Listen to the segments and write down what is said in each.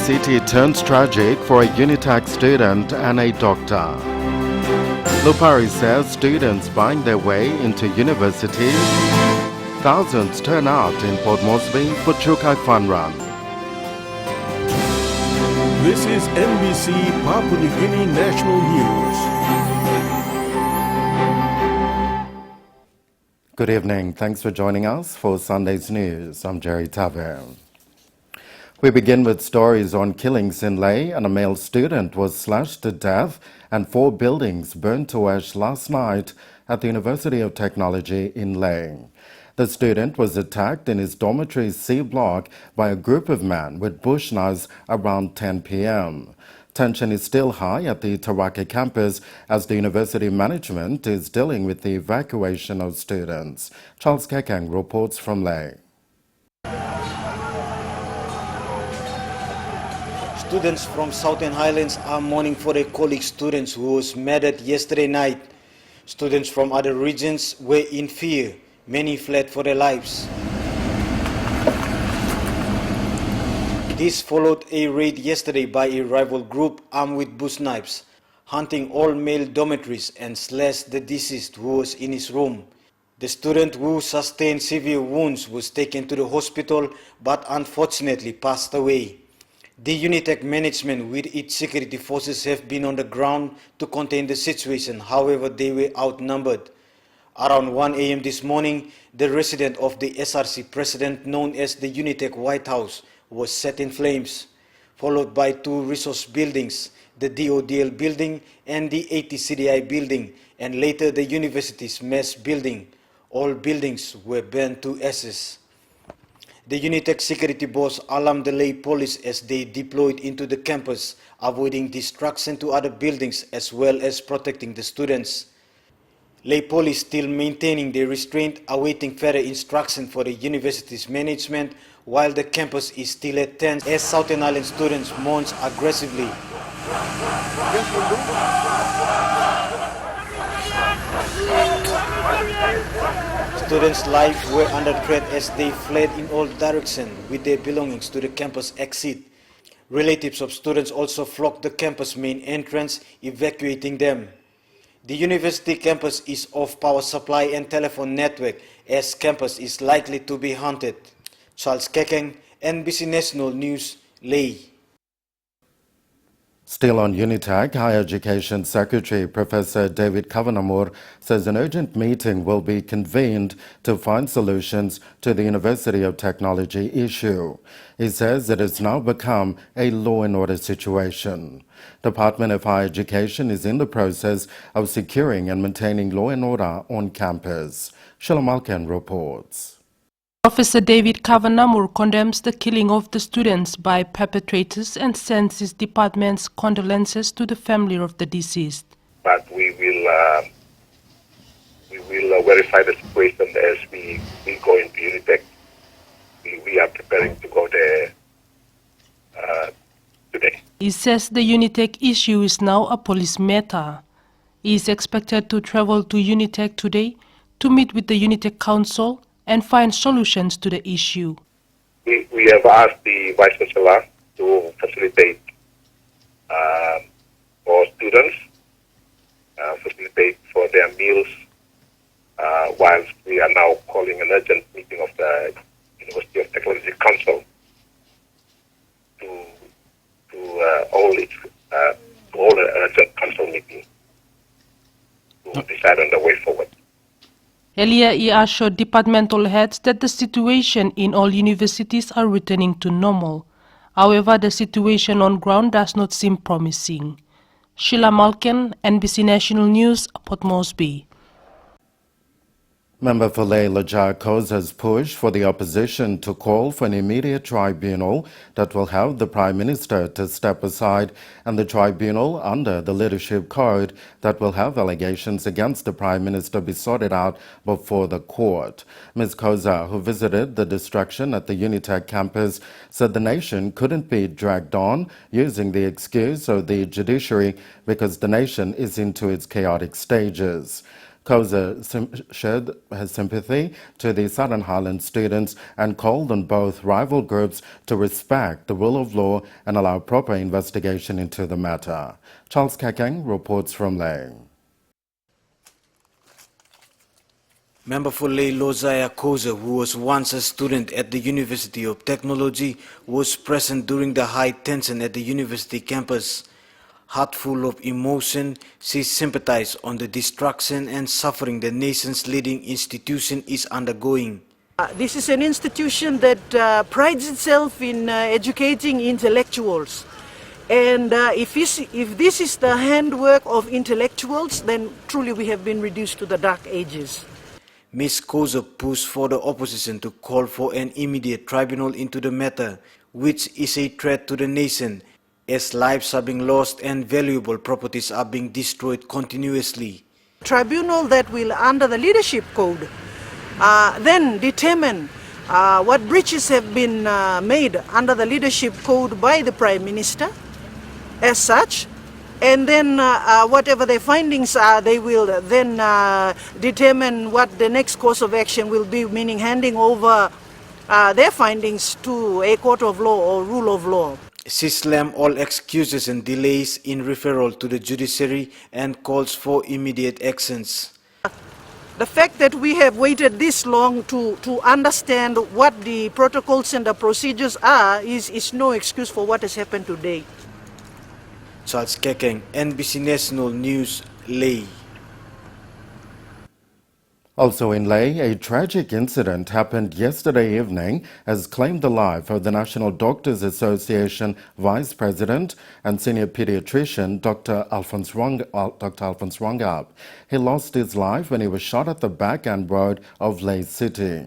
city turns tragic for a Unitec student and a doctor. Lupari says students buying their way into university. Thousands turn out in Port Moresby for Chukai Fun Run. This is NBC Papua New Guinea National News. Good evening. Thanks for joining us for Sunday's news. I'm Jerry Taver. We begin with stories on killings in Lae, and a male student was slashed to death and 4 buildings burned to ash last night at the University of Technology in Lae. The student was attacked in his dormitory C block by a group of men with bush knives around 10 p.m. Tension is still high at the Taraka campus as the university management is dealing with the evacuation of students. Charles Kekang reports from Lae. Students from Southern Highlands are mourning for their colleague students who was murdered yesterday night. Students from other regions were in fear. Many fled for their lives. This followed a raid yesterday by a rival group armed with bush knives, hunting all male dormitories and slashed the deceased who was in his room. The student who sustained severe wounds was taken to the hospital but unfortunately passed away. The Unitec management with its security forces have been on the ground to contain the situation, however they were outnumbered. Around 1 a.m. this morning, the residence of the SRC president known as the Unitec White House was set in flames, followed by 2 resource buildings, the DODL building and the ATCDI building, and later the university's mess building. All buildings were burned to ashes. The Unitec security boss alarmed the Lae police as they deployed into the campus, avoiding destruction to other buildings as well as protecting the students. Lae police still maintaining their restraint, awaiting further instruction for the university's management, while the campus is still at tense as Southern Island students mourn aggressively. Students' lives were under threat as they fled in all directions with their belongings to the campus exit. Relatives of students also flocked the campus main entrance, evacuating them. The university campus is off power supply and telephone network as campus is likely to be haunted. Charles Kekeng, NBC National News, Lae. Still on Unitec, Higher Education Secretary Professor David Kavanamur says an urgent meeting will be convened to find solutions to the University of Technology issue. He says it has now become a law and order situation. Department of Higher Education is in the process of securing and maintaining law and order on campus. Shalom Alkan reports. Professor David Kavanamur condemns the killing of the students by perpetrators and sends his department's condolences to the family of the deceased. But we will verify the situation as we go into Unitec. We are preparing to go there today. He says the Unitec issue is now a police matter. He is expected to travel to Unitec today to meet with the Unitec Council and find solutions to the issue. We have asked the Vice Chancellor to facilitate for students, facilitate for their meals, whilst we are now calling an urgent meeting of the University of Technology Council to hold an urgent council meeting to decide on the way forward. Earlier, he assured departmental heads that the situation in all universities are returning to normal. However, the situation on ground does not seem promising. Sheila Malkin, NBC National News, Port Moresby. Member for Lae Lajar Koza's push for the opposition to call for an immediate tribunal that will have the Prime Minister to step aside and the tribunal under the leadership code that will have allegations against the Prime Minister be sorted out before the court. Ms. Koza, who visited the destruction at the Unitec campus, said the nation couldn't be dragged on using the excuse of the judiciary because the nation is into its chaotic stages. Koza shared his sympathy to the Southern Highland students and called on both rival groups to respect the rule of law and allow proper investigation into the matter. Charles Kakang reports from Lae. Member for Lae Lozaya Koza, who was once a student at the University of Technology, was present during the high tension at the university campus. Heart full of emotion, she sympathized on the destruction and suffering the nation's leading institution is undergoing. This is an institution that prides itself in educating intellectuals. And if this is the handwork of intellectuals, then truly we have been reduced to the dark ages. Ms. Koza pushed for the opposition to call for an immediate tribunal into the matter, which is a threat to the nation, as lives are being lost and valuable properties are being destroyed continuously. Tribunal that will, under the leadership code, then determine what breaches have been made under the leadership code by the Prime Minister as such, and then whatever their findings are, they will then determine what the next course of action will be, meaning handing over their findings to a court of law or rule of law. She slammed all excuses and delays in referral to the judiciary and calls for immediate actions. The fact that we have waited this long to understand what the protocols and the procedures are is no excuse for what has happened today. Charles Kakang, NBC National News, Lae. Also in Lae, a tragic incident happened yesterday evening as claimed the life of the National Doctors Association Vice President and Senior Pediatrician Dr. Alphonse Rongap. He lost his life when he was shot at the back-end road of Lae City.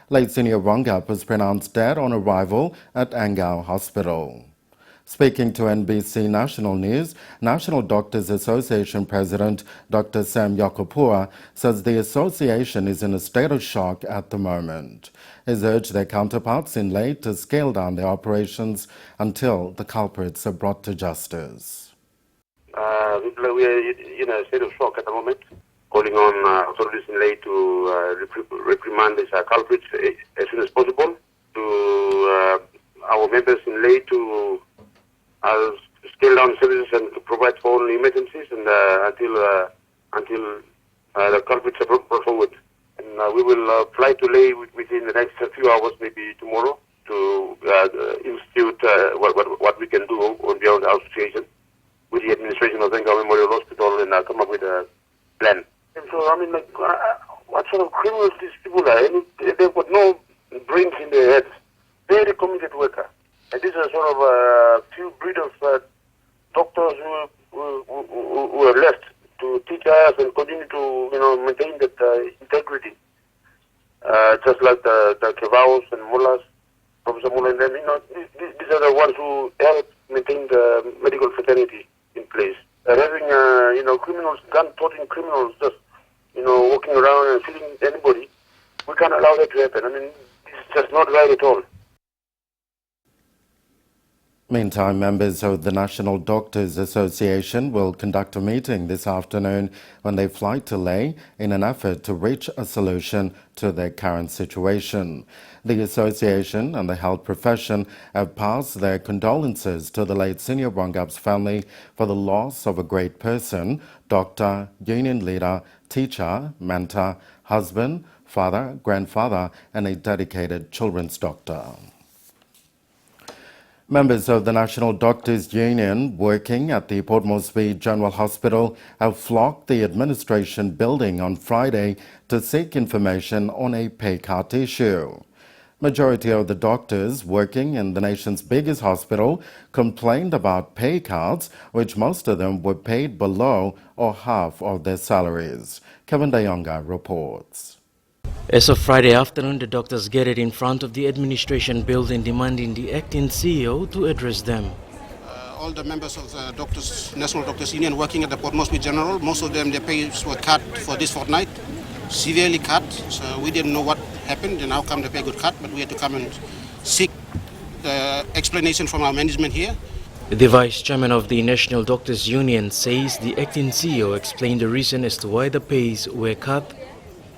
Late Senior Rongap was pronounced dead on arrival at Angao Hospital. Speaking to NBC National News, National Doctors Association President Dr. Sam Yakopua says the association is in a state of shock at the moment. He's urged their counterparts in Lae to scale down their operations until the culprits are brought to justice. We are in a state of shock at the moment, calling on authorities in Lae to reprimand these culprits as soon as possible, to our members in Lae to scale down services and to provide for only emergencies and until the culprits are brought forward. And we will fly to Lae within the next few hours, maybe tomorrow, to institute what we can do on behalf of the association with the administration of Angao Memorial Hospital and come up with a plan. And so, I mean, what sort of criminals these people are? They've got no brains in their heads. Very committed worker. And these are sort of a few breed of doctors who are left to teach us and continue to, maintain that integrity. Just like the Kevaos and Mullahs, Professor Mullah and them, these are the ones who help maintain the medical fraternity in place. Having, criminals, gun-toting criminals just, walking around and shooting anybody, we can't allow that to happen. I mean, it's just not right at all. Meantime, members of the National Doctors Association will conduct a meeting this afternoon when they fly to Lae in an effort to reach a solution to their current situation. The association and the health profession have passed their condolences to the late Senior Rongap's family for the loss of a great person, doctor, union leader, teacher, mentor, husband, father, grandfather, and a dedicated children's doctor. Members of the National Doctors Union working at the Port Moresby General Hospital have flocked the administration building on Friday to seek information on a pay cut issue. Majority of the doctors working in the nation's biggest hospital complained about pay cuts, which most of them were paid below or half of their salaries. Kevin Dayonga reports. As of Friday afternoon, the doctors gathered in front of the administration building demanding the acting CEO to address them. All the members of the National Doctors Union working at the Port Moresby General, most of them, their pays were cut for this fortnight, severely cut. So we didn't know what happened and how come the pay got cut, but we had to come and seek explanation from our management here. The vice chairman of the National Doctors Union says the acting CEO explained the reason as to why the pays were cut.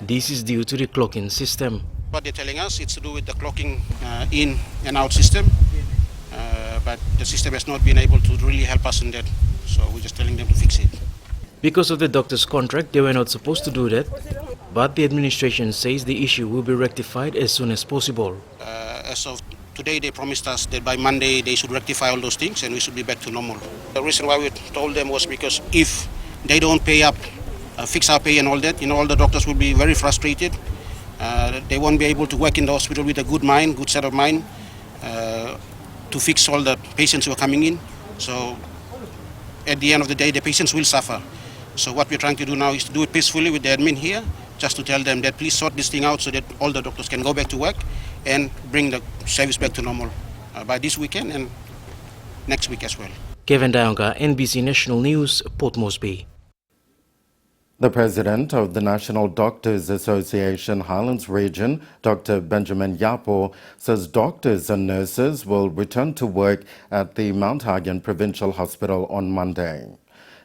This is due to the clocking system. What they're telling us, it's to do with the clocking in and out system, but the system has not been able to really help us in that. So we're just telling them to fix it. Because of the doctor's contract, they were not supposed to do that, but the administration says the issue will be rectified as soon as possible. As of today, they promised us that by Monday they should rectify all those things and we should be back to normal. The reason why we told them was because if they don't pay up, fix our pay and all that, all the doctors will be very frustrated. They won't be able to work in the hospital with a good mind, good set of mind, to fix all the patients who are coming in. So at the end of the day, the patients will suffer. So what we're trying to do now is to do it peacefully with the admin here, just to tell them that please sort this thing out so that all the doctors can go back to work and bring the service back to normal by this weekend and next week as well. Kevin Dayonga, NBC National News, Port Moresby. The president of the National Doctors Association Highlands Region, Dr. Benjamin Yapo, says doctors and nurses will return to work at the Mount Hagen Provincial Hospital on Monday.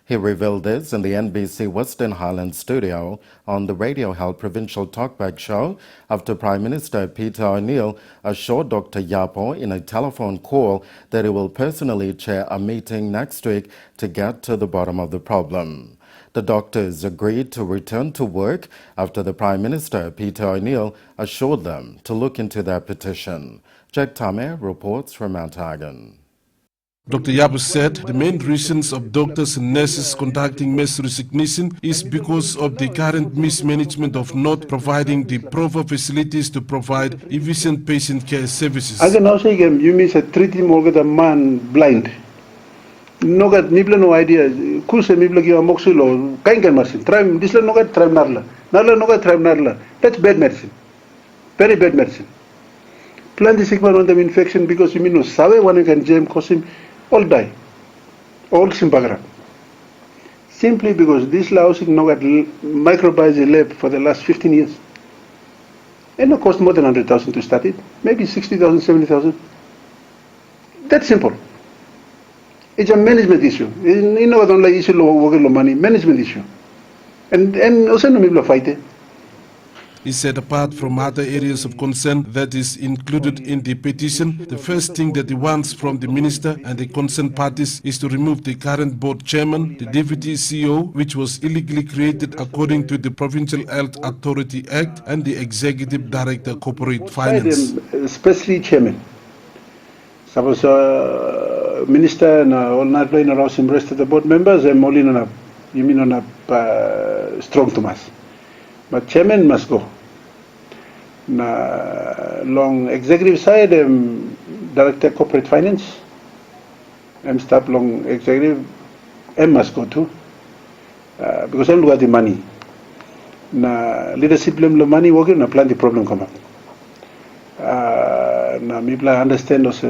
He revealed this in the NBC Western Highlands studio on the Radio Health Provincial Talkback show after Prime Minister Peter O'Neill assured Dr. Yapo in a telephone call that he will personally chair a meeting next week to get to the bottom of the problem. The doctors agreed to return to work after the Prime Minister, Peter O'Neill, assured them to look into their petition. Jack Tame reports from Mount Hagen. Dr. Yabu said the main reasons of doctors and nurses conducting mass resignation is because of the current mismanagement of not providing the proper facilities to provide efficient patient care services. I can also say you miss a treating a man blind. No got no idea. Kuse mibla give a moxilo, kind medicine. Try this no got try narla. Narla no got try narla. That's bad medicine. Very bad medicine. Plan the sick man on them infection because you mean no sabe one can jam cause him all die. All simpagra. Simply because this laos no got microbiology lab for the last 15 years. And it cost more than 100,000 to start it. Maybe 60,000, 70,000. That's simple. It's a management issue. You know what only issue money, management issue. And also no people fight it. He said apart from other areas of concern that is included in the petition, the first thing that he wants from the minister and the concerned parties is to remove the current board chairman, the deputy CEO, which was illegally created according to the Provincial Health Authority Act, and the executive director corporate finance. Especially chairman. Suppose minister and all not playing around some rest of the board members and only on you mean on a strong to mass. But chairman must go. Na long executive side, director corporate finance, staff long executive, must go too, because I'm got the money. Na leadership the money working na plan the problem come up. Na people understand us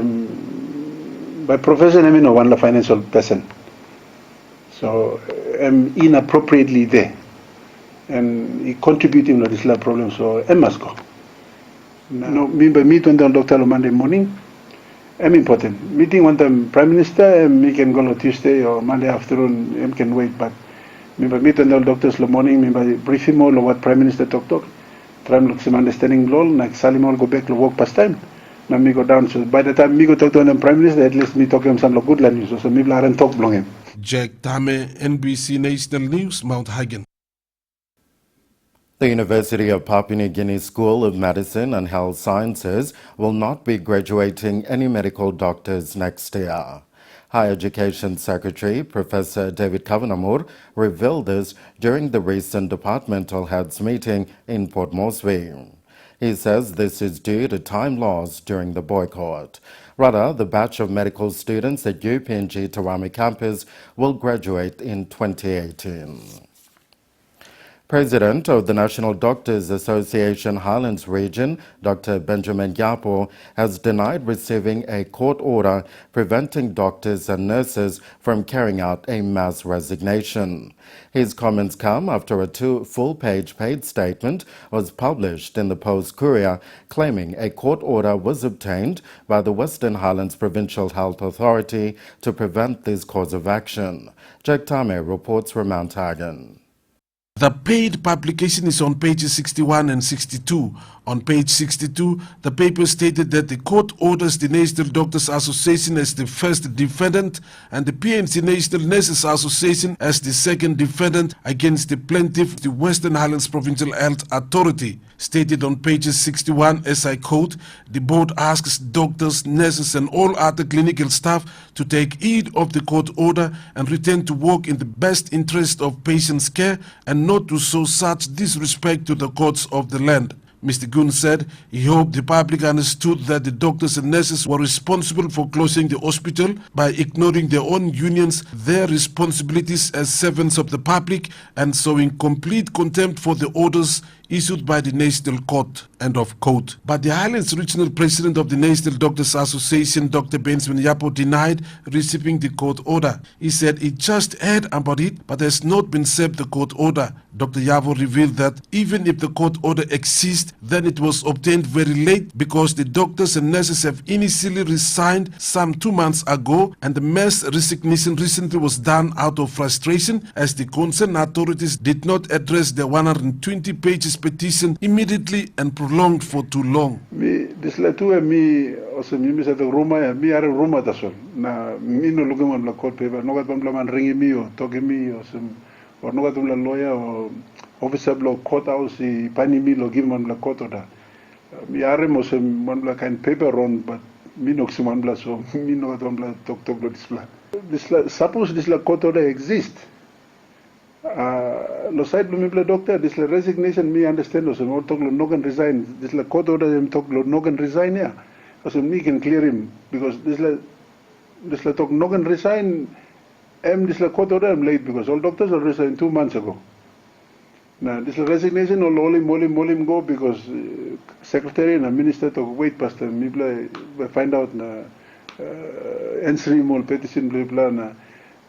by profession I mean no one financial person. So I'm inappropriately there. And he contributing to this problem, so I must go. No, me by meet on the doctor on Monday morning. I'm important. Meeting on the Prime Minister, me can go on Tuesday or Monday afternoon, I can wait, but me by meet on the doctors in the morning, me by brief him all what Prime Minister talk. Try to look some understanding law, like Salim all go back to work past time. Now me go down, so by the time me go talk to the Prime Minister, at least me talk him some good language, so me aren't talk long him. Jack Tame, NBC National News, Mount Hagen. The University of Papua New Guinea School of Medicine and Health Sciences will not be graduating any medical doctors next year. Higher Education Secretary Professor David Kavanamur revealed this during the recent departmental heads meeting in Port Moresby. He says this is due to time lost during the boycott. Rather, the batch of medical students at UPNG Tarami campus will graduate in 2018. President of the National Doctors Association Highlands Region, Dr. Benjamin Yapo, has denied receiving a court order preventing doctors and nurses from carrying out a mass resignation. His comments come after a 2 full-page paid statement was published in the Post-Courier claiming a court order was obtained by the Western Highlands Provincial Health Authority to prevent this course of action. Jack Tame reports from Mount Hagen. The paid publication is on pages 61 and 62. On page 62, the paper stated that the court orders the National Doctors Association as the first defendant and the PNC National Nurses Association as the second defendant against the plaintiff, the Western Highlands Provincial Health Authority. Stated on pages 61, as I quote, the board asks doctors, nurses and all other clinical staff to take heed of the court order and return to work in the best interest of patients' care and not to show such disrespect to the courts of the land. Mr. Gun said he hoped the public understood that the doctors and nurses were responsible for closing the hospital by ignoring their own unions, their responsibilities as servants of the public, and showing complete contempt for the orders issued by the National Court, end of quote. But the Highlands Regional President of the National Doctors Association, Dr. Benjamin Yapo, denied receiving the court order. He said he just heard about it, but has not been served the court order. Dr. Yapo revealed that even if the court order exists, then it was obtained very late because the doctors and nurses have initially resigned some 2 months ago, and the mass resignation recently was done out of frustration as the concerned authorities did not address the 120 pages petition immediately and prolonged for too long. Mi dislatue mi ose mi misa de Roma ya mi are Roma tasol na mi no lugar mam la court paper no gat mam la man ringi mi o toge mi o sem or no gat la lawyer o officer blo court house I pani mi lo give mam la court order mi are mo sem mam la kind paper on but mi no ksi mam la so mi no gat mam la tok lo disla suppose this la court order exist. Lo side lumibla doctor this la resignation me understand so mo talk lo no can resign this la court order them talk lo no can resign ya so me can clear him because this la talk no can resign this la court order I'm late because all doctors are resigned 2 months ago. Now this la resignation all molim go because secretary and minister talk wait past me find out na answering more petition blah na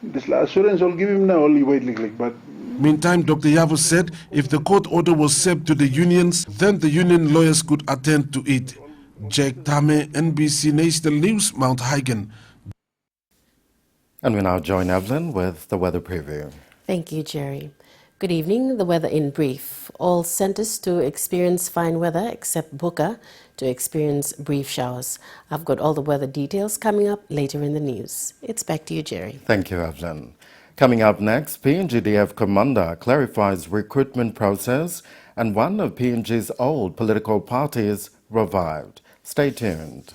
this assurance I'll give him now only wait like but meantime, Dr. Yapo said if the court order was served to the unions, then the union lawyers could attend to it. Jack Tame, NBC National News, Mount Hagen. And we now join Evelyn with the weather preview. Thank you, Jerry. Good evening. The weather in brief. All centers to experience fine weather except Buka to experience brief showers. I've got all the weather details coming up later in the news. It's back to you, Jerry. Thank you, Evelyn. Coming up next, PNGDF commander clarifies recruitment process and one of PNG's old political parties revived. Stay tuned.